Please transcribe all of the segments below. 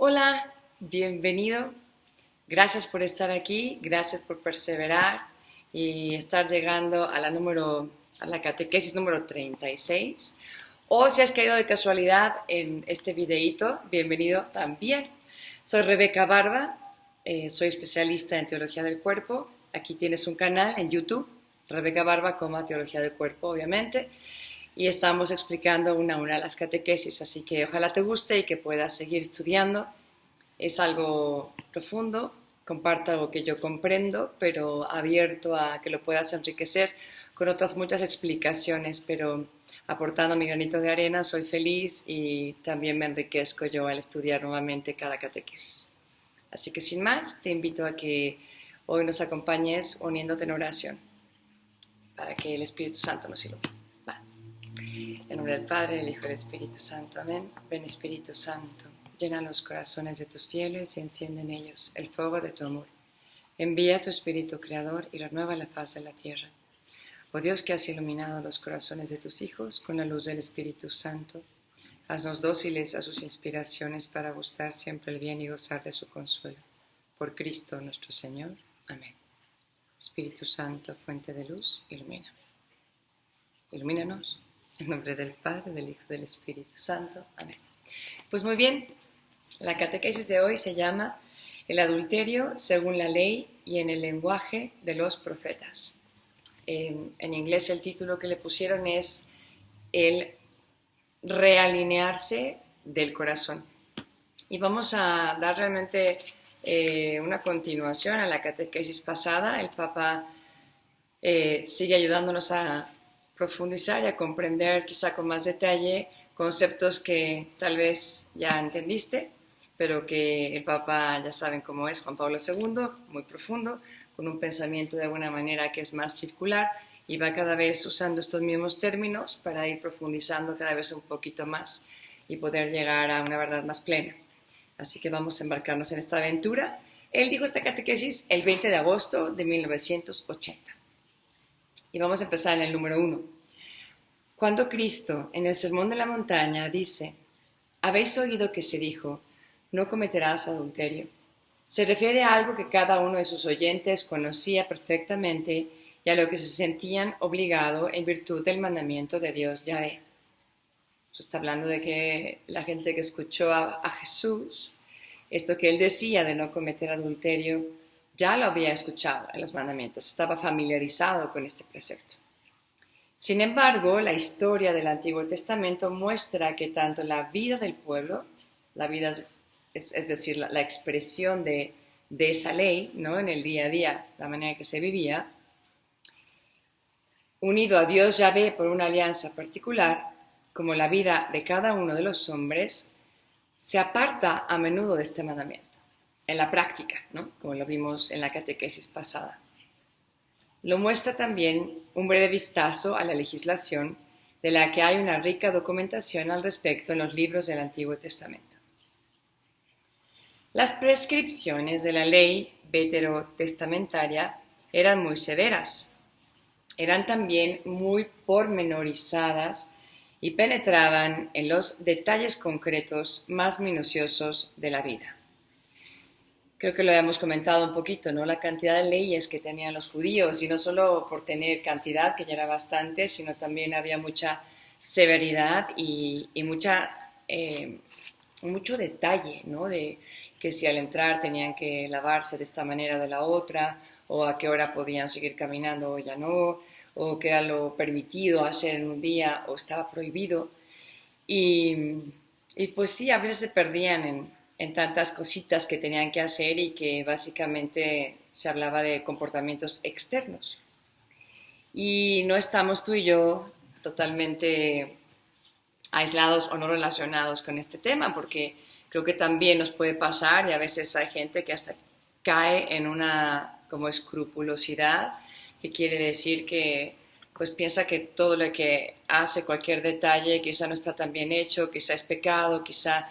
Hola, bienvenido. Gracias por estar aquí, gracias por perseverar y estar llegando a la catequesis número 36. O si has caído de casualidad en este videíto, bienvenido también. Soy Rebeca Barba, soy especialista en teología del cuerpo. Aquí tienes un canal en YouTube, Rebeca Barba, teología del cuerpo, obviamente. Y estamos explicando una a una las catequesis, así que ojalá te guste y que puedas seguir estudiando. Es algo profundo, comparto algo que yo comprendo, pero abierto a que lo puedas enriquecer con otras muchas explicaciones, pero aportando mi granito de arena soy feliz y también me enriquezco yo al estudiar nuevamente cada catequesis. Así que sin más, te invito a que hoy nos acompañes uniéndote en oración para que el Espíritu Santo nos ilumine. En nombre del Padre, del Hijo y del Espíritu Santo. Amén. Ven, Espíritu Santo, llena los corazones de tus fieles y enciende en ellos el fuego de tu amor. Envía tu Espíritu Creador y renueva la faz de la tierra. Oh Dios, que has iluminado los corazones de tus hijos con la luz del Espíritu Santo, haznos dóciles a sus inspiraciones para gustar siempre el bien y gozar de su consuelo. Por Cristo nuestro Señor. Amén. Espíritu Santo, fuente de luz, ilumina. Ilumínanos. En nombre del Padre, del Hijo y del Espíritu Santo. Amén. Pues muy bien, la catequesis de hoy se llama El adulterio según la ley y en el lenguaje de los profetas. En inglés el título que le pusieron es El realinearse del corazón. Y vamos a dar realmente una continuación a la catequesis pasada. El Papa sigue ayudándonos a profundizar y a comprender quizá con más detalle conceptos que tal vez ya entendiste, pero que el Papa ya saben cómo es, Juan Pablo II, muy profundo, con un pensamiento de alguna manera que es más circular y va cada vez usando estos mismos términos para ir profundizando cada vez un poquito más y poder llegar a una verdad más plena. Así que vamos a embarcarnos en esta aventura. Él dijo esta catequesis el 20 de agosto de 1980. Y vamos a empezar en el número 1. Cuando Cristo, en el Sermón de la Montaña, dice, habéis oído que se dijo, no cometerás adulterio, se refiere a algo que cada uno de sus oyentes conocía perfectamente y a lo que se sentían obligados en virtud del mandamiento de Dios Yahvé. Se está hablando de que la gente que escuchó a Jesús, esto que él decía de no cometer adulterio, ya lo había escuchado en los mandamientos, estaba familiarizado con este precepto. Sin embargo, la historia del Antiguo Testamento muestra que tanto la vida del pueblo, la vida, es decir, la expresión de esa ley, ¿no? En el día a día, la manera en que se vivía, unido a Dios Yahvé por una alianza particular, como la vida de cada uno de los hombres, se aparta a menudo de este mandamiento, en la práctica, ¿no? Como lo vimos en la catequesis pasada. Lo muestra también un breve vistazo a la legislación, de la que hay una rica documentación al respecto en los libros del Antiguo Testamento. Las prescripciones de la ley veterotestamentaria eran muy severas, eran también muy pormenorizadas y penetraban en los detalles concretos más minuciosos de la vida. Creo que lo habíamos comentado un poquito, ¿no? La cantidad de leyes que tenían los judíos, y no solo por tener cantidad, que ya era bastante, sino también había mucha severidad y mucho detalle, ¿no? De que si al entrar tenían que lavarse de esta manera o de la otra, o a qué hora podían seguir caminando o ya no, o qué era lo permitido hacer en un día o estaba prohibido. Y pues sí, a veces se perdían en tantas cositas que tenían que hacer y que básicamente se hablaba de comportamientos externos. Y no estamos tú y yo totalmente aislados o no relacionados con este tema, porque creo que también nos puede pasar y a veces hay gente que hasta cae en una como escrupulosidad, que quiere decir que pues piensa que todo lo que hace, cualquier detalle, quizá no está tan bien hecho, quizá es pecado, quizá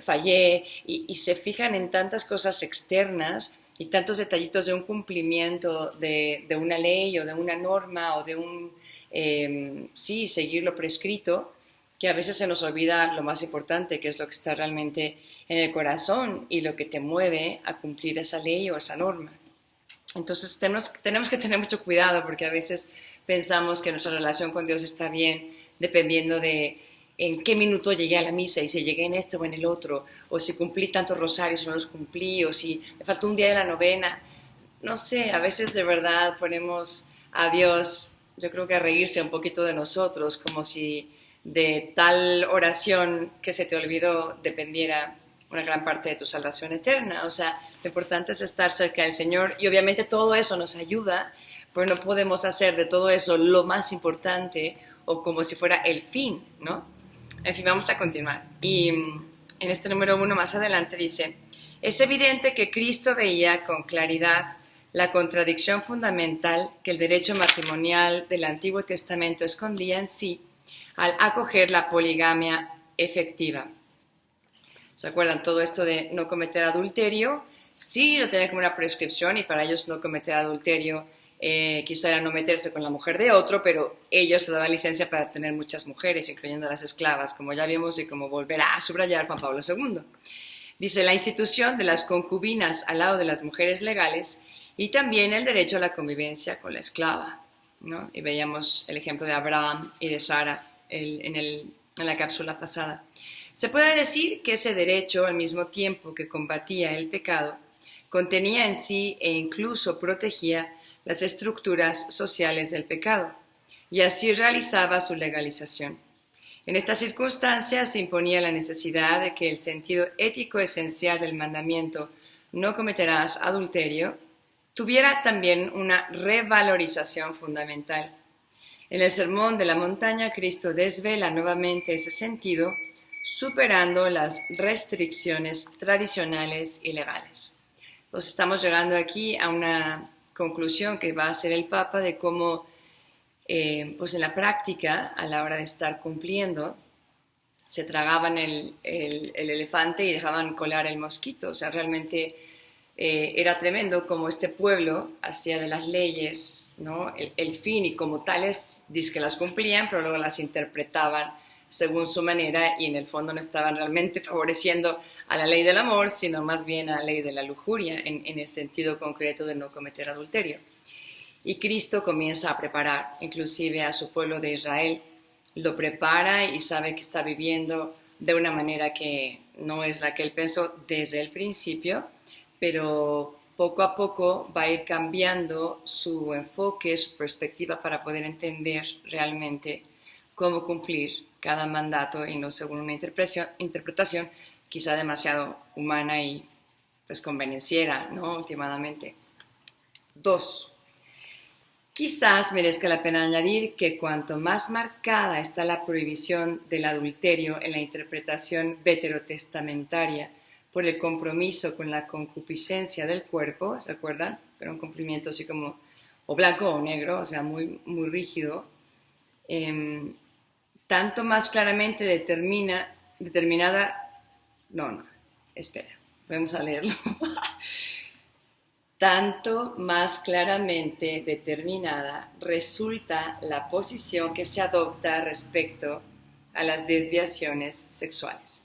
fallé, y se fijan en tantas cosas externas y tantos detallitos de un cumplimiento de una ley o de una norma o de seguir lo prescrito, que a veces se nos olvida lo más importante, que es lo que está realmente en el corazón y lo que te mueve a cumplir esa ley o esa norma. Entonces tenemos que tener mucho cuidado porque a veces pensamos que nuestra relación con Dios está bien dependiendo de en qué minuto llegué a la misa y si llegué en este o en el otro, o si cumplí tantos rosarios o no los cumplí, o si me faltó un día de la novena. No sé, a veces de verdad ponemos a Dios, yo creo que a reírse un poquito de nosotros, como si de tal oración que se te olvidó dependiera una gran parte de tu salvación eterna. O sea, lo importante es estar cerca del Señor y obviamente todo eso nos ayuda, pero no podemos hacer de todo eso lo más importante o como si fuera el fin, ¿no? En fin, vamos a continuar. Y en este número 1 más adelante dice, es evidente que Cristo veía con claridad la contradicción fundamental que el derecho matrimonial del Antiguo Testamento escondía en sí al acoger la poligamia efectiva. ¿Se acuerdan? Todo esto de no cometer adulterio, sí lo tienen como una prescripción y para ellos no cometer adulterio quizá era no meterse con la mujer de otro, pero ellos se daban licencia para tener muchas mujeres, incluyendo las esclavas, como ya vimos y como volverá a subrayar Juan Pablo II. Dice, la institución de las concubinas al lado de las mujeres legales y también el derecho a la convivencia con la esclava, ¿no? Y veíamos el ejemplo de Abraham y de Sara en la cápsula pasada. Se puede decir que ese derecho, al mismo tiempo que combatía el pecado, contenía en sí e incluso protegía las estructuras sociales del pecado, y así realizaba su legalización. En estas circunstancias se imponía la necesidad de que el sentido ético esencial del mandamiento «no cometerás adulterio» tuviera también una revalorización fundamental. En el Sermón de la Montaña, Cristo desvela nuevamente ese sentido, superando las restricciones tradicionales y legales. Pues estamos llegando aquí a una conclusión que va a hacer el Papa de cómo, pues en la práctica, a la hora de estar cumpliendo, se tragaban el elefante y dejaban colar el mosquito. O sea, realmente era tremendo como este pueblo hacía de las leyes, ¿no? el fin y como tales, dice que las cumplían, pero luego las interpretaban según su manera y en el fondo no estaban realmente favoreciendo a la ley del amor, sino más bien a la ley de la lujuria, en el sentido concreto de no cometer adulterio. Y Cristo comienza a preparar, inclusive a su pueblo de Israel, lo prepara y sabe que está viviendo de una manera que no es la que él pensó desde el principio, pero poco a poco va a ir cambiando su enfoque, su perspectiva para poder entender realmente cómo cumplir cada mandato y no según una interpretación quizá demasiado humana y pues convenenciera, ¿no? Últimamente. 2. Quizás merezca la pena añadir que cuanto más marcada está la prohibición del adulterio en la interpretación veterotestamentaria por el compromiso con la concupiscencia del cuerpo, ¿se acuerdan? Era un cumplimiento así como o blanco o negro, o sea, muy, muy rígido. Tanto más claramente vamos a leerlo. Tanto más claramente determinada resulta la posición que se adopta respecto a las desviaciones sexuales.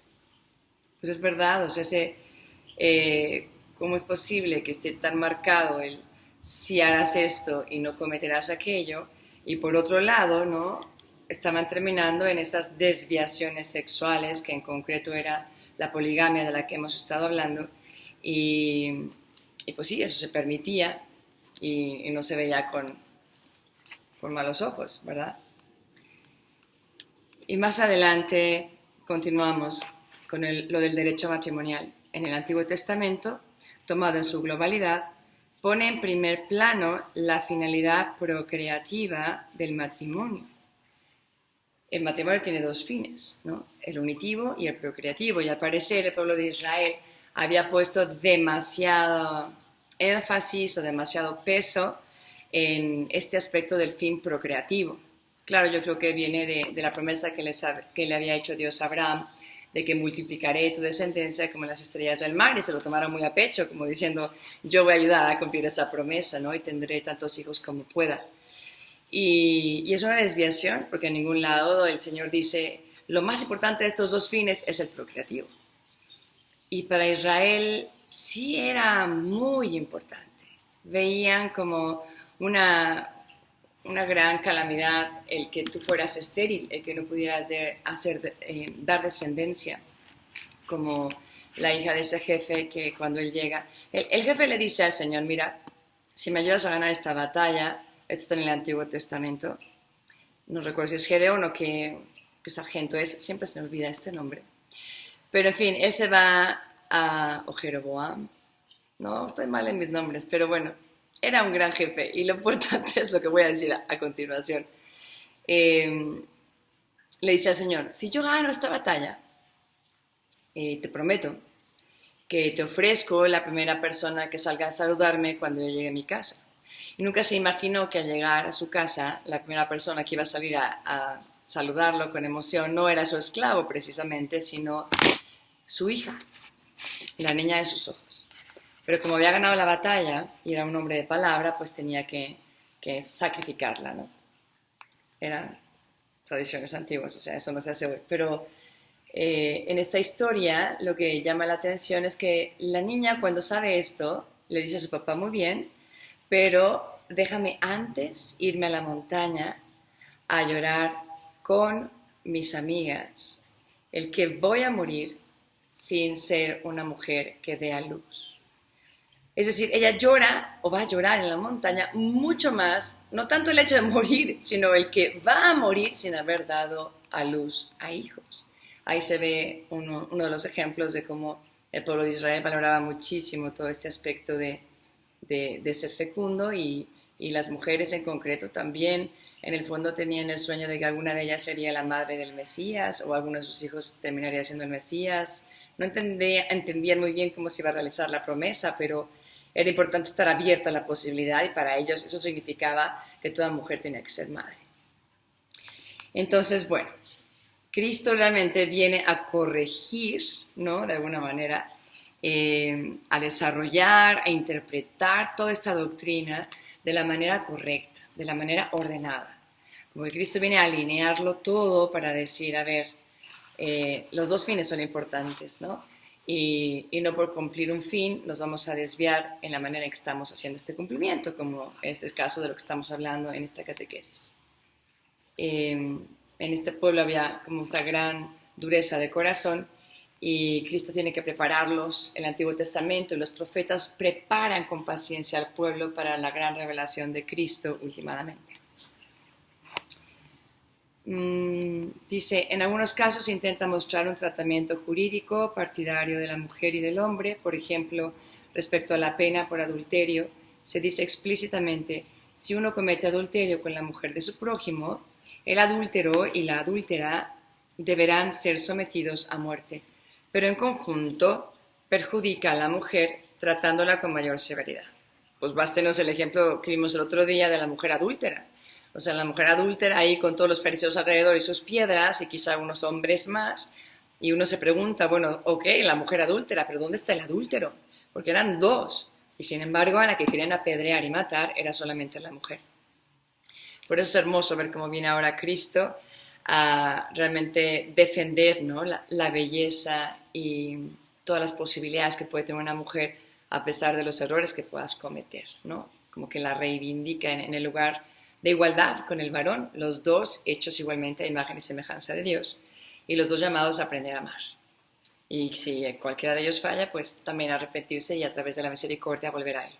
Pues es verdad, o sea, ¿cómo es posible que esté tan marcado el si harás esto y no cometerás aquello? Y por otro lado, ¿no? Estaban terminando en esas desviaciones sexuales, que en concreto era la poligamia de la que hemos estado hablando, y pues sí, eso se permitía y no se veía con malos ojos, ¿verdad? Y más adelante continuamos con lo del derecho matrimonial. En el Antiguo Testamento, tomado en su globalidad, pone en primer plano la finalidad procreativa del matrimonio. El matrimonio tiene dos fines, ¿no? El unitivo y el procreativo, y al parecer el pueblo de Israel había puesto demasiado énfasis o demasiado peso en este aspecto del fin procreativo. Claro, yo creo que viene de la promesa que le había hecho Dios a Abraham, de que multiplicaré tu descendencia como las estrellas del mar, y se lo tomaron muy a pecho, como diciendo, yo voy a ayudar a cumplir esa promesa, ¿no? Y tendré tantos hijos como pueda. Y es una desviación, porque en ningún lado el Señor dice, lo más importante de estos dos fines es el procreativo. Y para Israel sí era muy importante. Veían como una gran calamidad el que tú fueras estéril, el que no pudieras dar descendencia, como la hija de ese jefe que cuando él llega, el jefe le dice al Señor, mira, si me ayudas a ganar esta batalla, esto está en el Antiguo Testamento, no recuerdo si es Gedeón o qué sargento es, siempre se me olvida este nombre, pero en fin, él se va o Jeroboam, no, estoy mal en mis nombres, pero bueno, era un gran jefe y lo importante es lo que voy a decir a continuación. Le dice al Señor, si yo gano esta batalla, te prometo que te ofrezco la primera persona que salga a saludarme cuando yo llegue a mi casa. Y nunca se imaginó que al llegar a su casa, la primera persona que iba a salir a saludarlo con emoción no era su esclavo precisamente, sino su hija, la niña de sus ojos. Pero como había ganado la batalla y era un hombre de palabra, pues tenía que sacrificarla, ¿no? Eran tradiciones antiguas, o sea, eso no se hace hoy. Pero en esta historia lo que llama la atención es que la niña cuando sabe esto le dice a su papá muy bien, pero déjame antes irme a la montaña a llorar con mis amigas el que voy a morir sin ser una mujer que dé a luz. Es decir, ella llora o va a llorar en la montaña mucho más, no tanto el hecho de morir, sino el que va a morir sin haber dado a luz a hijos. Ahí se ve uno de los ejemplos de cómo el pueblo de Israel valoraba muchísimo todo este aspecto de ser fecundo y las mujeres en concreto también en el fondo tenían el sueño de que alguna de ellas sería la madre del Mesías o alguno de sus hijos terminaría siendo el Mesías. No entendían muy bien cómo se iba a realizar la promesa, pero era importante estar abierta a la posibilidad y para ellos eso significaba que toda mujer tenía que ser madre. Entonces, bueno, Cristo realmente viene a corregir, ¿no? De alguna manera, a desarrollar, a interpretar toda esta doctrina de la manera correcta, de la manera ordenada. Como que Cristo viene a alinearlo todo para decir, a ver, los dos fines son importantes, ¿no? Y no por cumplir un fin nos vamos a desviar en la manera en que estamos haciendo este cumplimiento, como es el caso de lo que estamos hablando en esta catequesis. En este pueblo había como esa gran dureza de corazón y Cristo tiene que prepararlos. El Antiguo Testamento y los profetas preparan con paciencia al pueblo para la gran revelación de Cristo últimamente. Dice, en algunos casos intenta mostrar un tratamiento jurídico partidario de la mujer y del hombre. Por ejemplo, respecto a la pena por adulterio, se dice explícitamente, si uno comete adulterio con la mujer de su prójimo, el adúltero y la adúltera deberán ser sometidos a muerte, pero en conjunto perjudica a la mujer tratándola con mayor severidad. Pues bástenos el ejemplo que vimos el otro día de la mujer adúltera. O sea, la mujer adúltera ahí con todos los fariseos alrededor y sus piedras y quizá unos hombres más. Y uno se pregunta, bueno, ok, la mujer adúltera, pero ¿dónde está el adúltero? Porque eran dos. Y sin embargo, a la que querían apedrear y matar era solamente la mujer. Por eso es hermoso ver cómo viene ahora Cristo a realmente defender, ¿no? la belleza y todas las posibilidades que puede tener una mujer a pesar de los errores que puedas cometer, ¿no? Como que la reivindica en el lugar de igualdad con el varón, los dos hechos igualmente a imagen y semejanza de Dios, y los dos llamados a aprender a amar. Y si cualquiera de ellos falla, pues también arrepentirse y a través de la misericordia volver a él.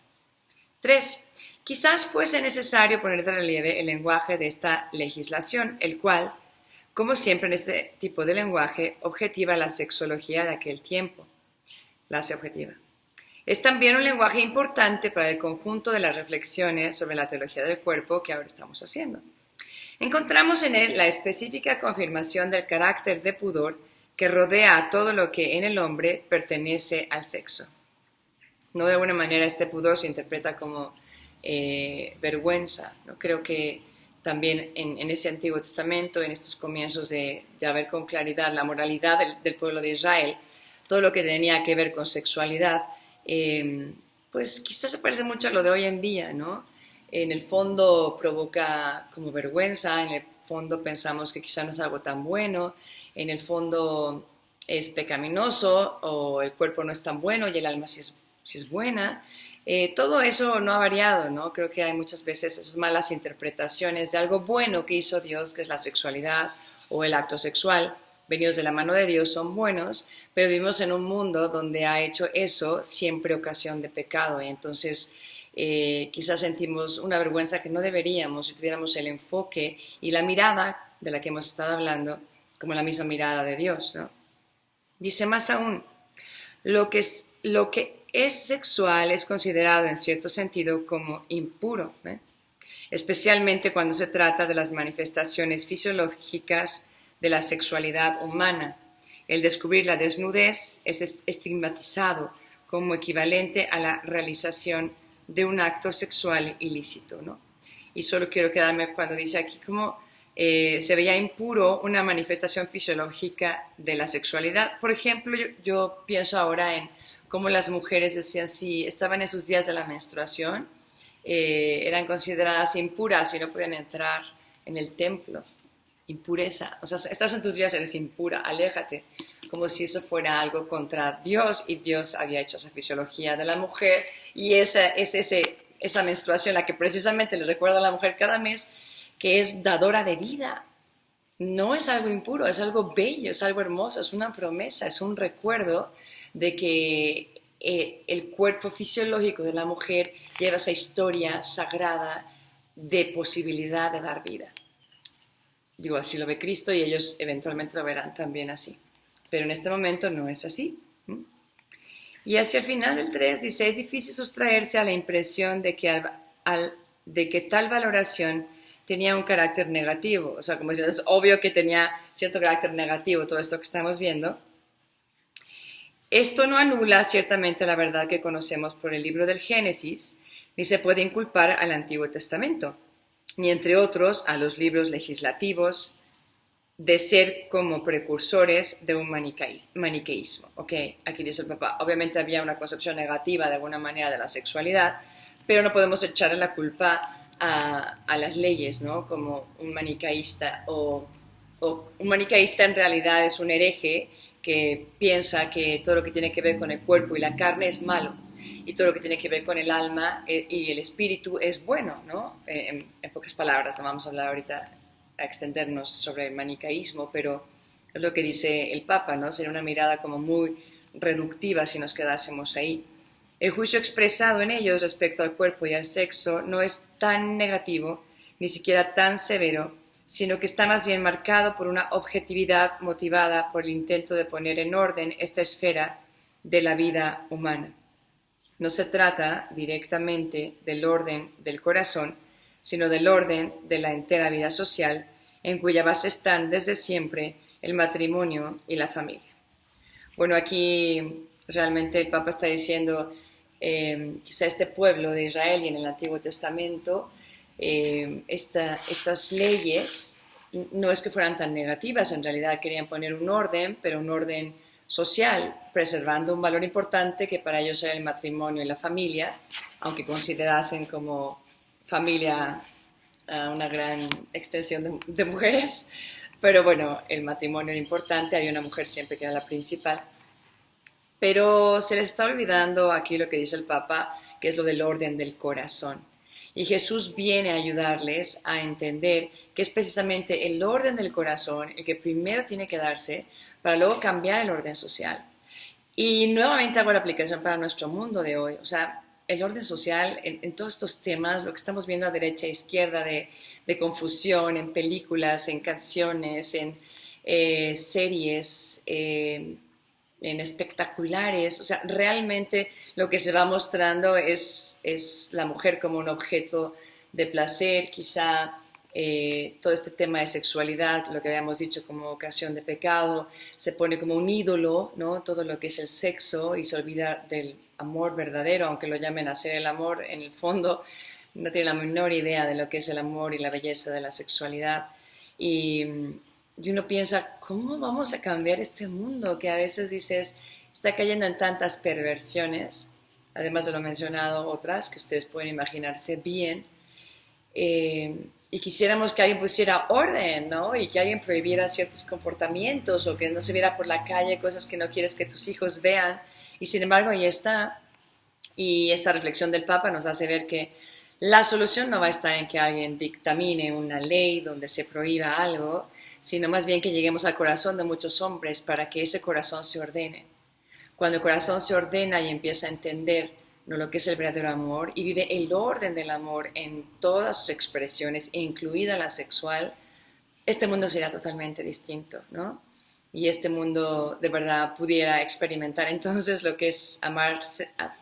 3. Quizás fuese necesario poner de relieve el lenguaje de esta legislación, el cual, como siempre en este tipo de lenguaje, objetiva la sexología de aquel tiempo. La hace objetiva. Es también un lenguaje importante para el conjunto de las reflexiones sobre la teología del cuerpo que ahora estamos haciendo. Encontramos en él la específica confirmación del carácter de pudor que rodea a todo lo que en el hombre pertenece al sexo. No de alguna manera este pudor se interpreta como vergüenza, ¿no? Creo que también en ese Antiguo Testamento, en estos comienzos de ver con claridad la moralidad del pueblo de Israel, todo lo que tenía que ver con sexualidad, pues quizás se parece mucho a lo de hoy en día, ¿no? En el fondo provoca como vergüenza, en el fondo pensamos que quizá no es algo tan bueno, en el fondo es pecaminoso o el cuerpo no es tan bueno y el alma sí es buena. Todo eso no ha variado, ¿no? Creo que hay muchas veces esas malas interpretaciones de algo bueno que hizo Dios, que es la sexualidad o el acto sexual, venidos de la mano de Dios, son buenos, pero vivimos en un mundo donde ha hecho eso siempre ocasión de pecado y entonces quizás sentimos una vergüenza que no deberíamos si tuviéramos el enfoque y la mirada de la que hemos estado hablando como la misma mirada de Dios, ¿no? Dice más aún, lo que es sexual es considerado en cierto sentido como impuro, ¿eh? Especialmente cuando se trata de las manifestaciones fisiológicas de la sexualidad humana. El descubrir la desnudez es estigmatizado como equivalente a la realización de un acto sexual ilícito, ¿no? Y solo quiero quedarme cuando dice aquí como se veía impuro una manifestación fisiológica de la sexualidad. Por ejemplo, yo pienso ahora en cómo las mujeres decían si estaban en sus días de la menstruación, eran consideradas impuras y no podían entrar en el templo. Impureza, o sea, estás en tus días, eres impura, aléjate, como si eso fuera algo contra Dios y Dios había hecho esa fisiología de la mujer y esa menstruación la que precisamente le recuerda a la mujer cada mes que es dadora de vida. No es algo impuro, es algo bello, es algo hermoso, es una promesa, es un recuerdo de que el cuerpo fisiológico de la mujer lleva esa historia sagrada de posibilidad de dar vida. Digo, así lo ve Cristo y ellos eventualmente lo verán también así. Pero en este momento no es así. Y hacia el final del 3 dice, es difícil sustraerse a la impresión de que tal valoración tenía un carácter negativo. O sea, como diciendo, es obvio que tenía cierto carácter negativo todo esto que estamos viendo. Esto no anula ciertamente la verdad que conocemos por el libro del Génesis, ni se puede inculpar al Antiguo Testamento, ni entre otros a los libros legislativos, de ser como precursores de un maniqueísmo. Okay, aquí dice el Papa, obviamente había una concepción negativa de alguna manera de la sexualidad, pero no podemos echarle la culpa a las leyes, ¿no? Como un maniqueísta o un maniqueísta en realidad es un hereje que piensa que todo lo que tiene que ver con el cuerpo y la carne es malo y todo lo que tiene que ver con el alma y el espíritu es bueno, ¿no? En pocas palabras, no vamos a hablar ahorita a extendernos sobre el maniqueísmo, pero es lo que dice el Papa, ¿no? Sería una mirada como muy reductiva si nos quedásemos ahí. El juicio expresado en ellos respecto al cuerpo y al sexo no es tan negativo, ni siquiera tan severo, sino que está más bien marcado por una objetividad motivada por el intento de poner en orden esta esfera de la vida humana. No se trata directamente del orden del corazón, sino del orden de la entera vida social, en cuya base están desde siempre el matrimonio y la familia. Bueno, aquí realmente el Papa está diciendo, quizá este pueblo de Israel y en el Antiguo Testamento, estas leyes no es que fueran tan negativas, en realidad querían poner un orden, pero un orden social, preservando un valor importante que para ellos era el matrimonio y la familia, aunque considerasen como familia una gran extensión de mujeres, pero bueno, el matrimonio era importante, había una mujer siempre que era la principal. Pero se les está olvidando aquí lo que dice el Papa, que es lo del orden del corazón. Y Jesús viene a ayudarles a entender que es precisamente el orden del corazón el que primero tiene que darse para luego cambiar el orden social. Y nuevamente hago la aplicación para nuestro mundo de hoy. O sea, el orden social en todos estos temas, lo que estamos viendo a derecha e izquierda de confusión en películas, en canciones, en series, en espectaculares, o sea, realmente lo que se va mostrando es la mujer como un objeto de placer, quizá todo este tema de sexualidad, lo que habíamos dicho como ocasión de pecado, se pone como un ídolo, ¿no? Todo lo que es el sexo y se olvida del amor verdadero, aunque lo llamen hacer el amor, en el fondo no tiene la menor idea de lo que es el amor y la belleza de la sexualidad. Y uno piensa, ¿cómo vamos a cambiar este mundo? Que a veces dices, está cayendo en tantas perversiones, además de lo mencionado otras, que ustedes pueden imaginarse bien. y quisiéramos que alguien pusiera orden, ¿no? Y que alguien prohibiera ciertos comportamientos o que no se viera por la calle cosas que no quieres que tus hijos vean. Y sin embargo, ahí está. Y esta reflexión del Papa nos hace ver que la solución no va a estar en que alguien dictamine una ley donde se prohíba algo, sino más bien que lleguemos al corazón de muchos hombres para que ese corazón se ordene. Cuando el corazón se ordena y empieza a entender, ¿no?, lo que es el verdadero amor y vive el orden del amor en todas sus expresiones, incluida la sexual, este mundo será totalmente distinto, ¿no? Y este mundo de verdad pudiera experimentar entonces lo que es amar,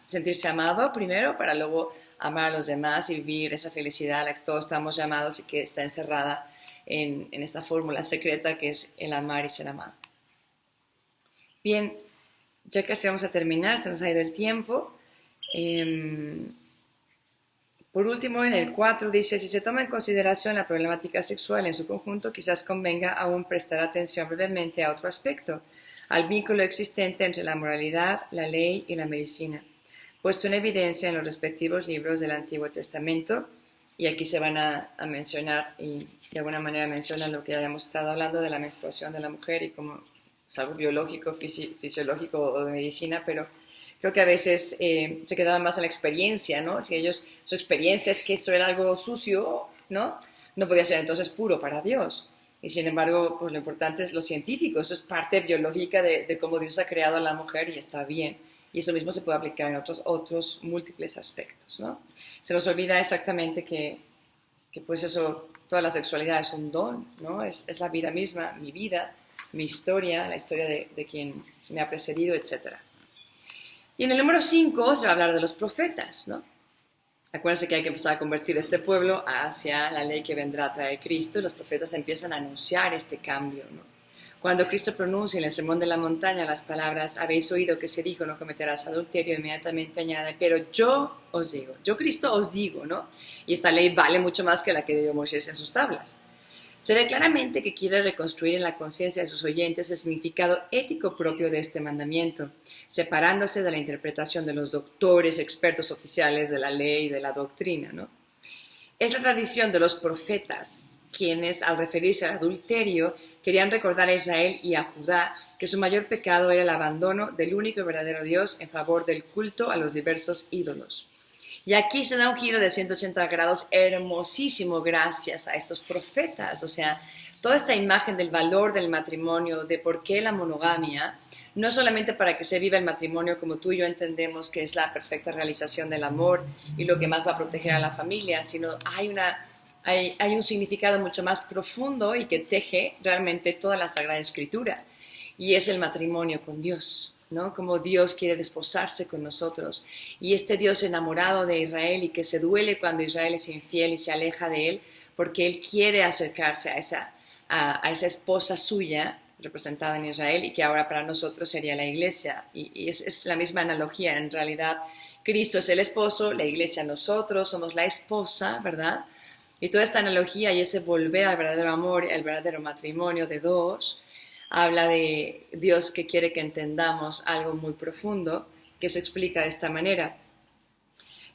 sentirse amado primero, para luego amar a los demás y vivir esa felicidad a la que todos estamos llamados y que está encerrada en esta fórmula secreta que es el amar y ser amado. Bien, ya casi vamos a terminar, se nos ha ido el tiempo. Por último, en el 4 dice, si se toma en consideración la problemática sexual en su conjunto, quizás convenga aún prestar atención brevemente a otro aspecto, al vínculo existente entre la moralidad, la ley y la medicina, puesto en evidencia en los respectivos libros del Antiguo Testamento, y aquí se van a mencionar, y de alguna manera mencionan lo que hayamos estado hablando de la menstruación de la mujer y como es algo biológico, fisiológico o de medicina, pero creo que a veces se quedaban más en la experiencia, ¿no? Si ellos, su experiencia es que esto era algo sucio, ¿no? No podía ser entonces puro para Dios. Y sin embargo, pues lo importante es lo científico, eso es parte biológica de cómo Dios ha creado a la mujer y está bien. Y eso mismo se puede aplicar en otros múltiples aspectos, ¿no? Se nos olvida exactamente que pues eso, toda la sexualidad es un don, ¿no? Es la vida misma, mi vida, mi historia, la historia de quien me ha precedido, etcétera. Y en el número 5 se va a hablar de los profetas, ¿no? Acuérdense que hay que empezar a convertir este pueblo hacia la ley que vendrá a traer Cristo, y los profetas empiezan a anunciar este cambio, ¿no? Cuando Cristo pronuncia en el Sermón de la Montaña las palabras, habéis oído que se dijo, no cometerás adulterio, inmediatamente añade, pero yo os digo, yo Cristo os digo, ¿no? Y esta ley vale mucho más que la que dio Moisés en sus tablas. Se ve claramente que quiere reconstruir en la conciencia de sus oyentes el significado ético propio de este mandamiento, separándose de la interpretación de los doctores, expertos oficiales de la ley y de la doctrina, ¿no? Es la tradición de los profetas, quienes, al referirse al adulterio, querían recordar a Israel y a Judá que su mayor pecado era el abandono del único y verdadero Dios en favor del culto a los diversos ídolos. Y aquí se da un giro de 180 grados hermosísimo gracias a estos profetas. O sea, toda esta imagen del valor del matrimonio, de por qué la monogamia, no solamente para que se viva el matrimonio como tú y yo entendemos que es la perfecta realización del amor y lo que más va a proteger a la familia, sino hay un significado mucho más profundo y que teje realmente toda la Sagrada Escritura. Y es el matrimonio con Dios, ¿no? Como Dios quiere desposarse con nosotros. Y este Dios enamorado de Israel y que se duele cuando Israel es infiel y se aleja de él, porque él quiere acercarse a esa esposa suya, representada en Israel, y que ahora para nosotros sería la iglesia. Y es la misma analogía. En realidad, Cristo es el esposo, la iglesia nosotros somos la esposa, ¿verdad? Y toda esta analogía y ese volver al verdadero amor, al verdadero matrimonio de dos, habla de Dios que quiere que entendamos algo muy profundo que se explica de esta manera.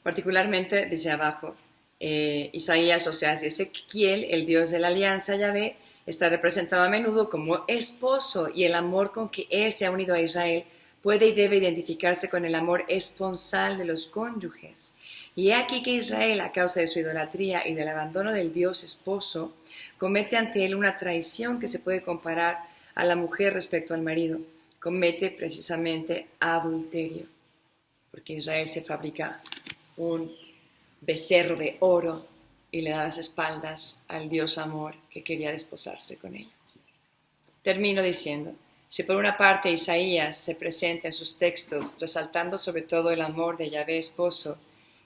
Particularmente, dice abajo, Isaías, o sea, Ezequiel, el Dios de la alianza, Yahvé, está representado a menudo como esposo y el amor con que él se ha unido a Israel puede y debe identificarse con el amor esponsal de los cónyuges. Y he aquí que Israel, a causa de su idolatría y del abandono del Dios esposo, comete ante él una traición que se puede comparar a la mujer respecto al marido. Comete precisamente adulterio, porque Israel se fabrica un becerro de oro y le da las espaldas al Dios amor que quería desposarse con ella. Termino diciendo, si por una parte Isaías se presenta en sus textos resaltando sobre todo el amor de Yahvé esposo,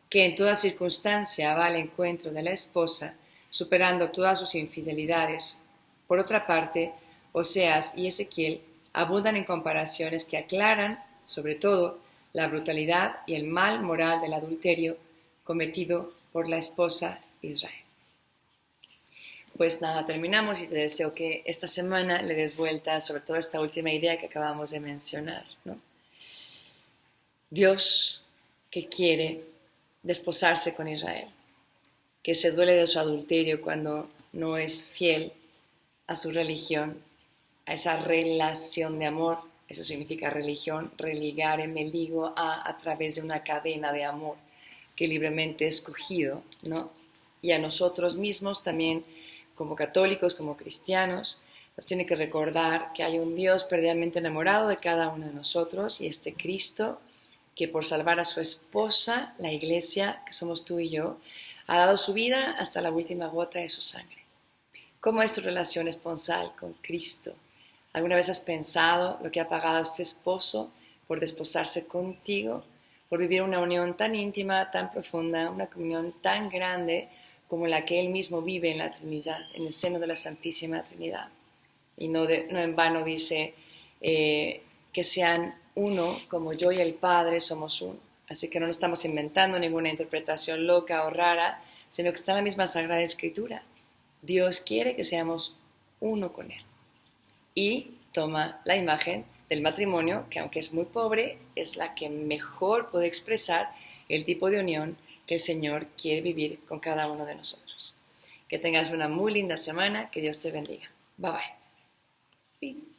que en toda circunstancia va al encuentro de la esposa, superando todas sus infidelidades, por otra parte, Oseas y Ezequiel abundan en comparaciones que aclaran, sobre todo, la brutalidad y el mal moral del adulterio cometido por la esposa Israel. Pues nada, terminamos y te deseo que esta semana le des vuelta sobre todo esta última idea que acabamos de mencionar, ¿no? Dios que quiere desposarse con Israel. que se duele de su adulterio cuando no es fiel a su religión, a esa relación de amor. Eso significa religión, religare, me ligo a través de una cadena de amor que libremente he escogido, ¿no? Y a nosotros mismos también, como católicos, como cristianos, nos tiene que recordar que hay un Dios perdidamente enamorado de cada uno de nosotros y este Cristo que por salvar a su esposa, la iglesia, que somos tú y yo, ha dado su vida hasta la última gota de su sangre. ¿Cómo es tu relación esponsal con Cristo? ¿Alguna vez has pensado lo que ha pagado este esposo por desposarse contigo, por vivir una unión tan íntima, tan profunda, una comunión tan grande como la que Él mismo vive en la Trinidad, en el seno de la Santísima Trinidad? Y no en vano dice que sean uno como yo y el Padre somos uno. Así que no nos estamos inventando ninguna interpretación loca o rara, sino que está en la misma Sagrada Escritura. Dios quiere que seamos uno con Él. Y toma la imagen del matrimonio, que aunque es muy pobre, es la que mejor puede expresar el tipo de unión que el Señor quiere vivir con cada uno de nosotros. Que tengas una muy linda semana, que Dios te bendiga. Bye bye. Sí.